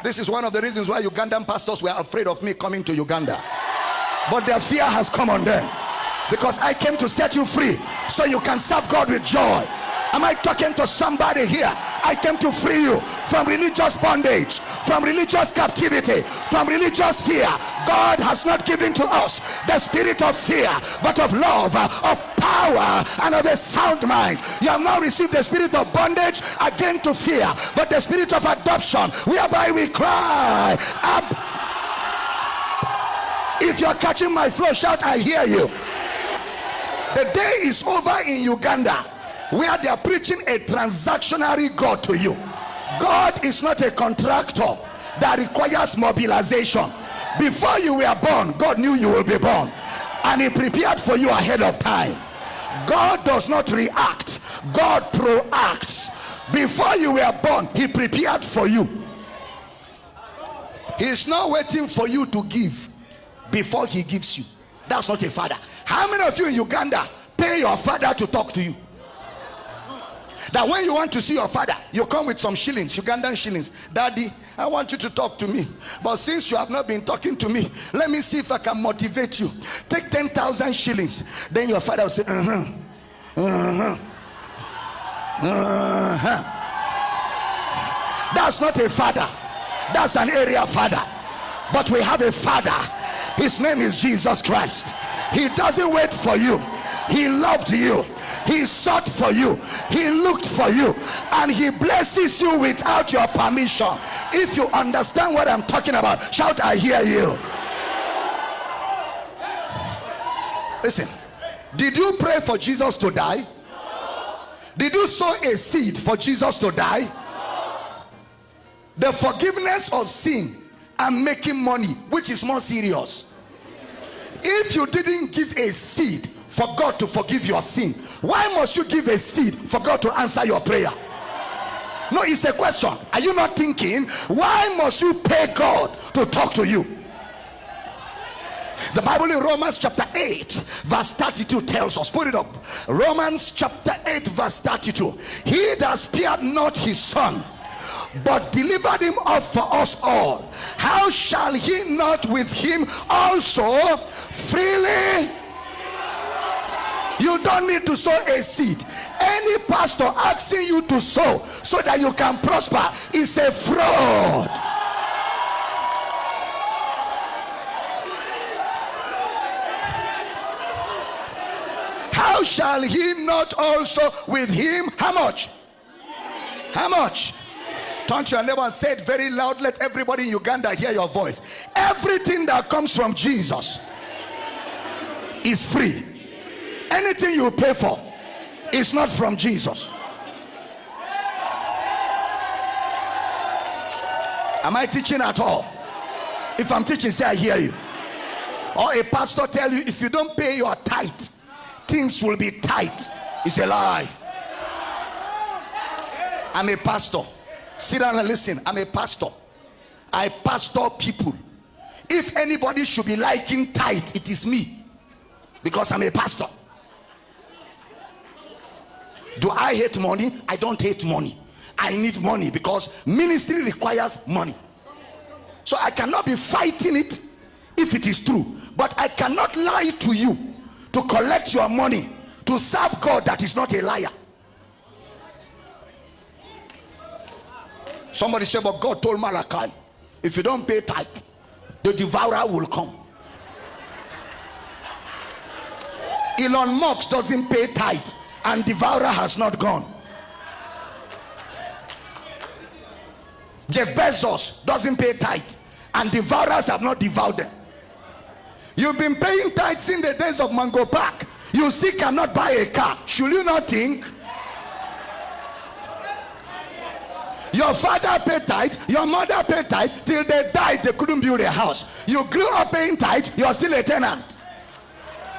This is one of the reasons why Ugandan pastors were afraid of me coming to Uganda. But their fear has come on them, because I came to set you free so you can serve God with joy. Am I talking to somebody here? I came to free you from religious bondage, from religious captivity, from religious fear. God has not given to us the spirit of fear, but of love, of power, and of a sound mind. You have now received the spirit of bondage again to fear, but the spirit of adoption, whereby we cry, Ab. If you're catching my flow, shout, I hear you. The day is over in Uganda where they are preaching a transactionary God to you. God is not a contractor that requires mobilization. Before you were born, God knew you will be born, and he prepared for you ahead of time. God does not react, God proacts. Before you were born, he prepared for you. He is not waiting for you to give before he gives you. That's not a father. How many of you in Uganda pay your father to talk to you? That when you want to see your father, you come with some shillings, Ugandan shillings. Daddy, I want you to talk to me, but since you have not been talking to me, let me see if I can motivate you. Take 10,000 shillings. Then your father will say, That's not a father. That's an area father. But we have a father. His name is Jesus Christ. He doesn't wait for you. He loved you. He sought for you. He looked for you, and he blesses you without your permission. If you understand what I'm talking about, shout, I hear you. Listen, did you pray for Jesus to die? Did you sow a seed for Jesus to die? The forgiveness of sin and making money, which is more serious? If you didn't give a seed for God to forgive your sin, why must you give a seed for God to answer your prayer? No, it's a question. Are you not thinking, why must you pay God to talk to you? The Bible in Romans chapter 8 verse 32 tells us, put it up, Romans chapter 8 verse 32, he that spared not his son, but delivered him up for us all, how shall he not with him also freely? You don't need to sow a seed. Any pastor asking you to sow so that you can prosper is a fraud. How shall he not also with him? How much? How much? Turn to your neighbor and say it very loud. Let everybody in Uganda hear your voice. Everything that comes from Jesus is free. Anything you pay for is not from Jesus. Am I teaching at all? If I'm teaching, say I hear you. Or a pastor tell you, if you don't pay your tithe, things will be tight. It's a lie. I'm a pastor. Sit down and listen. I'm a pastor. I pastor people. If anybody should be liking tithe, it is me, because I'm a pastor. Do I hate money? I don't hate money. I need money because ministry requires money. So I cannot be fighting it if it is true, but I cannot lie to you to collect your money to serve God that is not a liar. Somebody said, but God told Malachi, if you don't pay tithe, the devourer will come. Elon Musk doesn't pay tithe, and devourer has not gone. Jeff Bezos doesn't pay tithe, and devourers have not devoured them. You've been paying tithe since the days of Mango Park. You still cannot buy a car. Should you not think? Your father paid tithe, your mother paid tithe, till they died they couldn't build a house. You grew up paying tithe, you're still a tenant.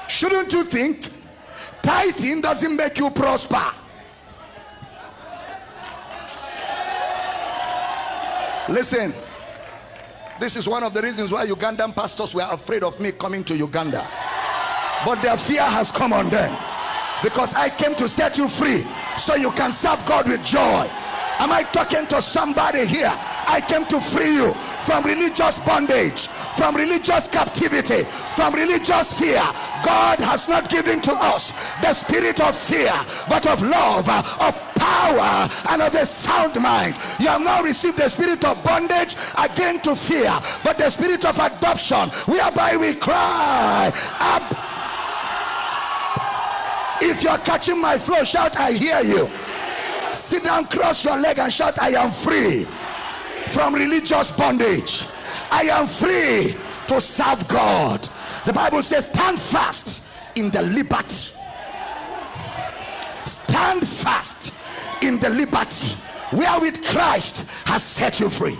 Shouldn't you think tithing doesn't make you prosper? Listen, this is one of the reasons why Ugandan pastors were afraid of me coming to Uganda. But their fear has come on them, because I came to set you free so you can serve God with joy. Am I talking to somebody here? I came to free you from religious bondage, from religious captivity, from religious fear. God has not given to us the spirit of fear, but of love, of power, and of a sound mind. You have now received the spirit of bondage again to fear, but the spirit of adoption, whereby we cry, Ab. If you're catching my flow, shout, I hear you. Sit down, cross your leg and shout, I am free from religious bondage. I am free to serve God. The Bible says, stand fast in the liberty. Stand fast in the liberty wherewith Christ has set you free.